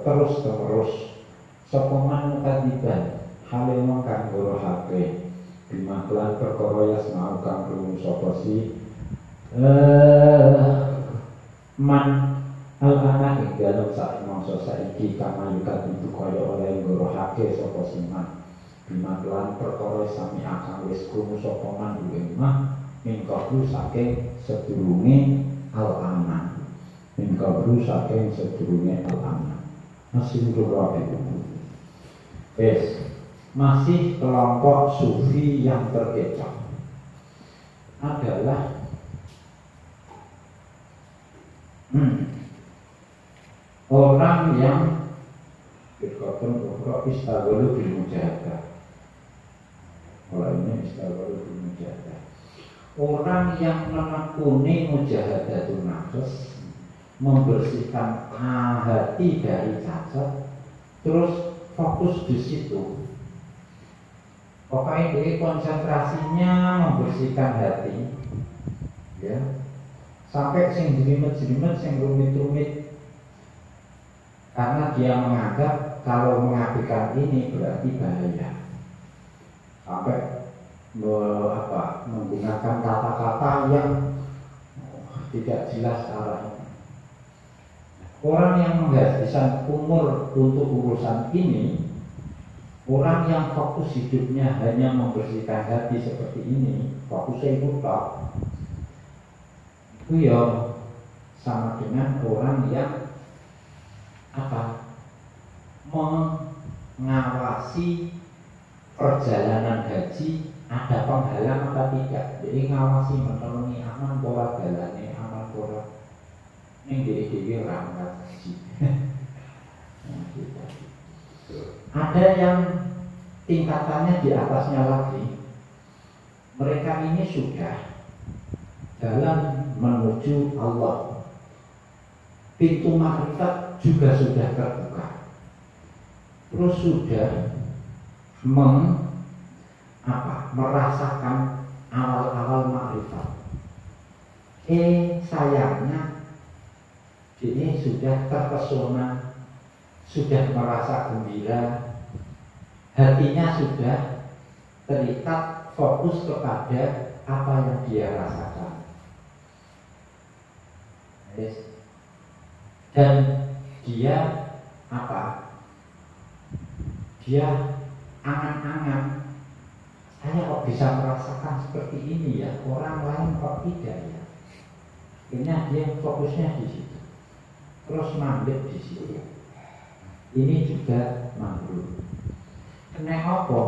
terus sokoman mukadiban hale mongkang gorohake bimaklan perkara yasmau kang krungu sapa si man al-ana ing dalem sak mangsa saiki kang yukat itu kaya oleh gorohake sapa si man bimaklan perkara sami akang wis krungu sapa man ing mah min kabru saking sedurunge al-ana min kabru saking sedurunge al-ana masih berapa itu? Masih kelompok sufi yang terkecoh adalah orang yang berkata bahwa istaghalu bil mujahadah. Kalau ini istaghalu bil mujahadah. Orang yang menekuni mujahadatul nafs, membersihkan hati dari cacat, terus fokus di situ. Pokoknya dia konsentrasinya membersihkan hati, ya, sampai sing jelimet-jelimet, sing rumit-rumit, karena dia menganggap kalau mengabaikan ini berarti bahaya, sampai menggunakan kata-kata yang tidak jelas arahnya. Orang yang menghabiskan umur untuk urusan ini, orang yang fokus hidupnya hanya membersihkan hati seperti ini, fokusnya itu tok, itu ya sama dengan orang yang mengawasi perjalanan haji ada penghalang atau tidak. Jadi ngawasi menolongi aman pola dalane, aman pola yang diri-diri orang haji. Ada yang tingkatannya di atasnya lagi. Mereka ini sudah dalam menuju Allah. Pintu makrifat juga sudah terbuka. Terus sudah merasakan awal-awal makrifat. Sayangnya ini sudah terpesona, sudah merasa gembira, hatinya sudah terikat fokus kepada apa yang dia rasakan. Dan dia dia angan-angan, saya kok bisa merasakan seperti ini ya, orang lain kok tidak ya. Akhirnya dia fokusnya di situ, terus mandek di situ. Ini juga makhluk. Kenapa?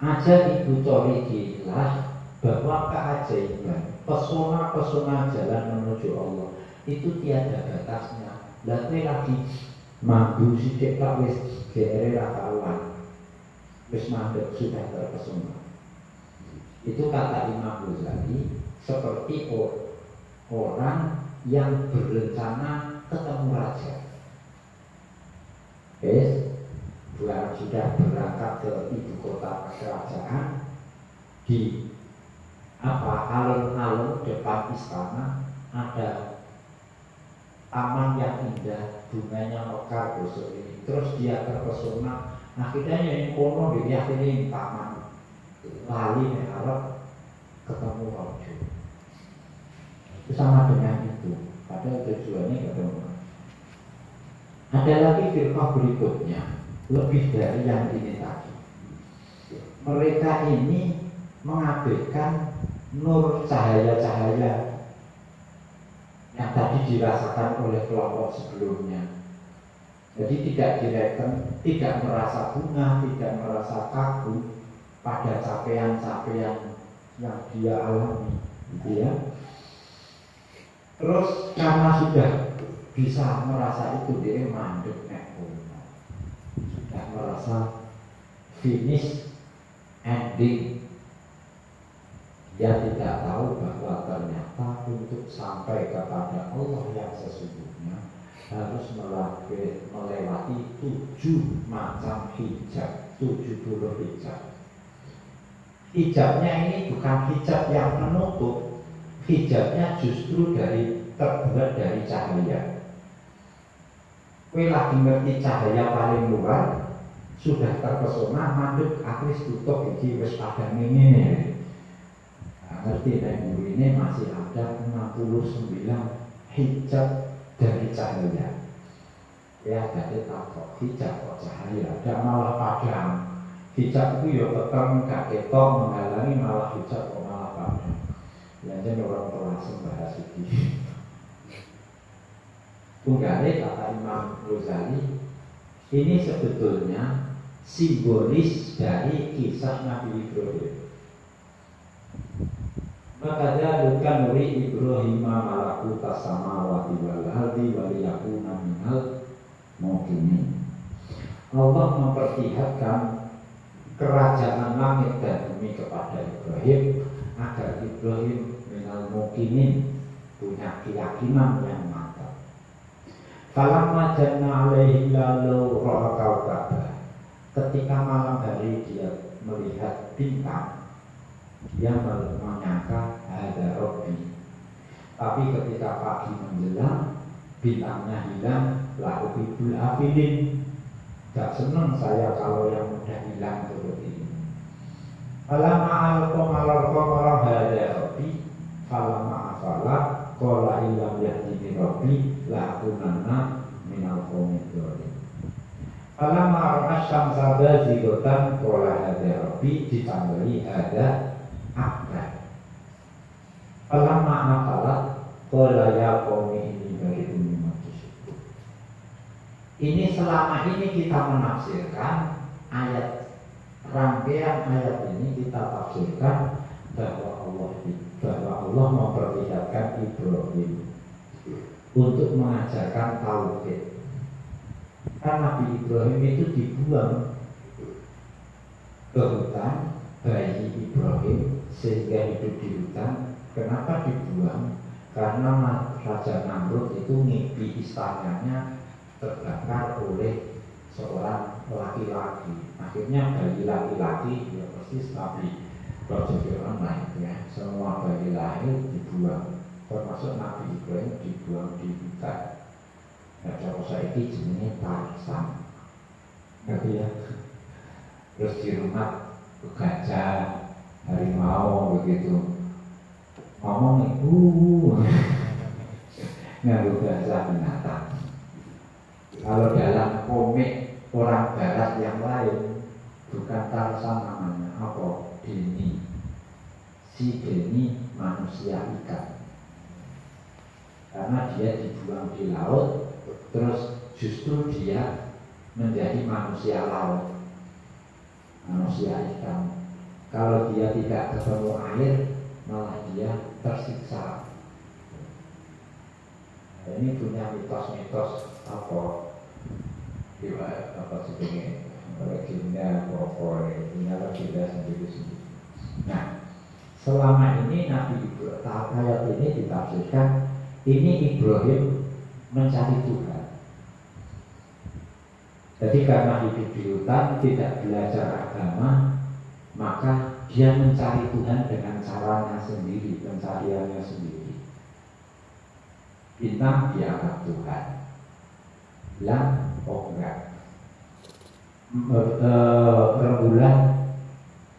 Ajar Ibu Torikilah bahwa keajaiban, pesona-pesona jalan menuju Allah itu tiada batasnya. Lalu lagi mampu sidik tak wis gere rakawan, wis mandek sudah terpesona. Itu kata Imam Ghazali, seperti orang yang berencana ketemu raja. Sudah berangkat ke ibu kota kerajaan, di alun-alun depan istana ada taman yang indah, bunganya mekar besok ini. Terus dia terpesona, akhirnya yang kono diyakini taman lali harap ketemu rojo. Itu sama dengan itu, padahal tujuannya ketemu. Ada lagi firqah berikutnya, lebih dari yang ini tadi. Mereka ini mengabaikan nur cahaya-cahaya yang tadi dirasakan oleh kelompok sebelumnya. Jadi tidak direken, tidak merasa bunga, tidak merasa kagum pada capaian-capaian yang dia alami, gitu ya. Terus karena sudah bisa merasa itu, dia mandek sudah merasa finish ending. Dia tidak tahu bahwa ternyata untuk sampai kepada Allah yang sesungguhnya harus melewati 7 macam hijab, 70 hijab. Hijabnya ini bukan hijab yang menutup, hijabnya justru terbuat dari cahaya. Kowe lagi ngerti cahaya paling luar, sudah terpesona, mandek akhirnya tutup iki wis padang ini. Ngerti nek ini masih ada 69 hijab dari cahaya. Ya jadi takut hijab kok cahaya, ada malah padang. Hijab itu ya peteng gak ketok menghalangi, malah hijab kok malah padang. Ya jadi orang terlangsung bahas ini. Tunggale kata Imam Ghazali, ini sebetulnya simbolis dari kisah Nabi Ibrahim. Maka jalukan li Ibrahim malakutas samawati wal ardi wa liyakuna minal muqinin. Allah memperlihatkan kerajaan langit dan bumi kepada Ibrahim agar Ibrahim minal muqinin, punya keyakinan yang mantap. Falamma janna alaihi lalu ra'a kaukaba. Ketika malam hari dia melihat bintang, dia menyangka ada Robbi. Tapi ketika pagi menjelang, bintangnya hilang, lalu ibul afilin. Gak senang saya kalau yang mudah hilang seperti ini. Falamma al-qamara hada Robbi, falamma afala qala illam yahdini Robbi la akunanna minal qawmi dzalimin. Falamma ra'a-syamsa bazighatan qala hada Robbi, ditambahi hada akbar. Falamma afalat qala ya qawmi inni bari'un mimma tusyrikun. Ini selama ini kita menafsirkan ayat, rangkaian ayat ini kita tafsirkan bahwa Allah memperlihatkan Ibrahim untuk mengajarkan tauhid. Karena Nabi Ibrahim itu dibuang ke hutan, bayi Ibrahim sehingga hidup di hutan. Kenapa dibuang? Karena Raja Namrud itu mimpi istananya terbakar oleh seorang laki-laki. Akhirnya bayi laki-laki, ya persis Nabi Raja Fir'aun ya, semua bayi lahir dibuang, termasuk Nabi Ibrahim dibuang di hutan. Nah, cara saiki jenenge Tarzan. Ngerti ya? Terus di rumah gajah, harimau begitu. Ngomong nganggo bahasa binatang. Kalau dalam komik orang barat yang lain, bukan Tarzan namanya, apa? Denny. Si Denny manusia ikan. Karena dia dibuang di laut, terus justru dia menjadi manusia laut, manusia ikan. Kalau dia tidak ketemu air, malah dia tersiksa. Nah, ini punya mitos-mitos apa sebagainya, legenda apa punya legenda sendiri-sendiri. Nah, selama ini Nabi Ibrahim, ayat ini ditafsirkan ini Ibrahim mencari Tuhan. Jadi karena hidup di hutan, tidak belajar agama, maka dia mencari Tuhan dengan caranya sendiri, pencariannya sendiri. Bintang dianggap Tuhan, bulan oh enggak, rembulan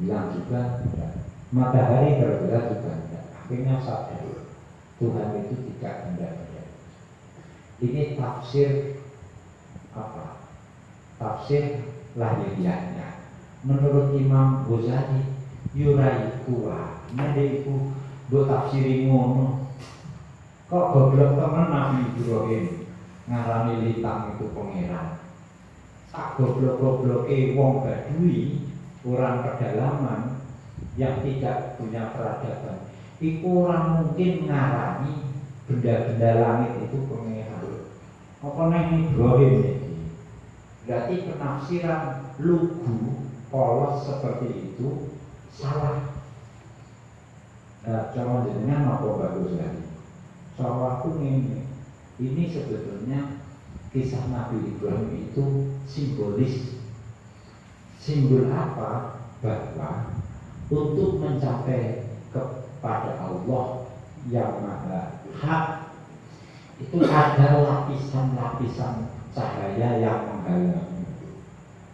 bilang juga enggak, matahari bergerak juga enggak. Akhirnya sadar Tuhan itu tidak benda-benda. Ini tafsir apa? Tafsir lahiriahnya. Menurut Imam Ghazali, yurai kuwa, nadiku do tafsiri ngono. Kok goblok temen Nabi Ibrahim ngarani lintang itu pangeran. Sak goblok-gobloke wong Badui, orang pedalaman yang tidak punya peradaban, iku orang mungkin ngarani benda-benda langit itu pangeran. Apa nang Ibrahim iki? Berarti penafsiran lugu polos seperti itu salah. Nah, cara jenengan apa bagus lagi? Cara aku ini sebetulnya kisah Nabi Ibrahim itu simbolis. Simbol apa? Bahwa untuk mencapai kepada Allah yang Maha Hak itu ada lapisan-lapisan cahaya yang menghalangi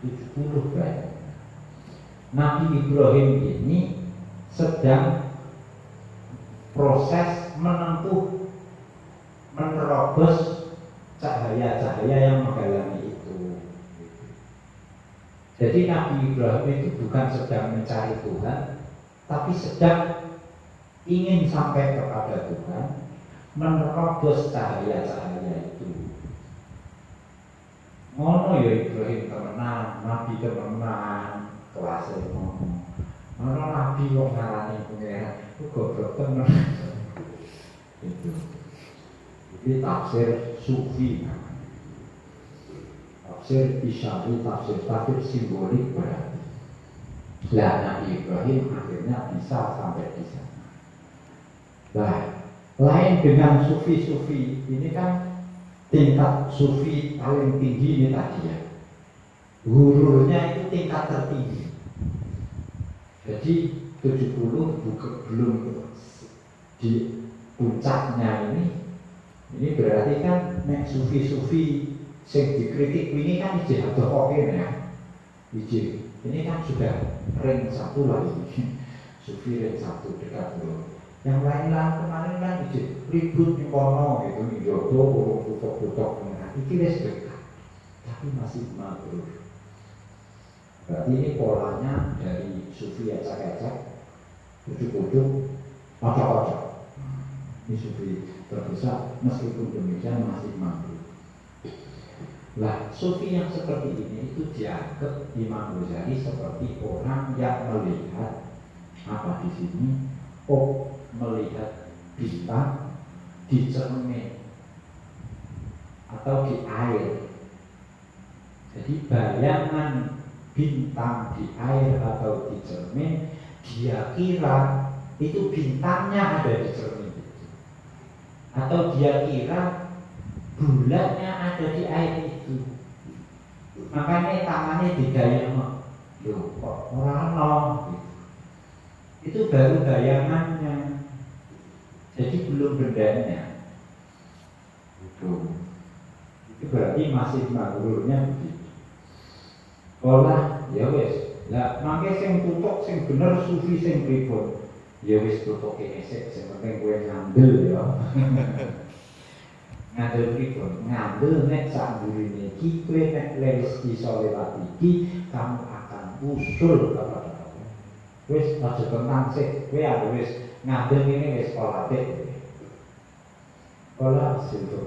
70 banyak. Nabi Ibrahim ini sedang proses menerobos cahaya-cahaya yang menghalangi itu. Jadi Nabi Ibrahim itu bukan sedang mencari Tuhan, tapi sedang ingin sampai kepada Tuhan, menerobos cahaya-cahaya itu. Ngono ya Ibrahim temenan, Nabi temenan, kelasnya ngono. Ngono Nabi kok ngarani pengeran, itu goblok temen. Itu. Ini tafsir sufi. Tafsir isyari, tafsir simbolik berarti. Lah Nabi Ibrahim akhirnya bisa sampai di sana. Nah, lain dengan sufi-sufi, ini kan tingkat sufi paling tinggi ini tadi ya. Hurufnya itu tingkat tertinggi. Jadi 70 belum di puncaknya ini berarti kan nek sufi-sufi sing dikritik ini kan ijih atau oke ya. Ijih. Ini kan sudah ring 1 lagi. Sufi ring 1 dekat dulu. Yang lain-lain kemarin kan ijih ribut di kono gitu, di jodoh, butok-butok. Iki wis dekat. Tapi masih mabrur. Berarti ini polanya dari sufi acak-acak, ujuk-ujuk, ocok-ocok. Ini sufi terbesar, meskipun demikian masih mampu. Lah, sufi yang seperti ini itu dianggap Imam Ghazali seperti orang yang melihat apa di sini? Oh, melihat bintang di cermin atau di air. Jadi bayangan bintang di air atau di cermin, dia kira itu bintangnya ada di cermin itu, atau dia kira bulannya ada di air itu. Makanya tangannya digayang, loh kok orang gitu. Itu baru bayangannya, jadi belum bendanya. Itu berarti masih magrurnya begitu. Olah ya wis. Lah mangke sing tutuk sing bener sufi sing pripun? Ya wis tutuke esek, sing penting kowe ngandel ya. Ngandel pripun? Ngandel nek sak burine iki kowe nek wis iso lewat iki, kamu akan usul kepada Allah. Wis aja tenang sik, kowe ada wis ngandel ini wis pola apik. Olah sinten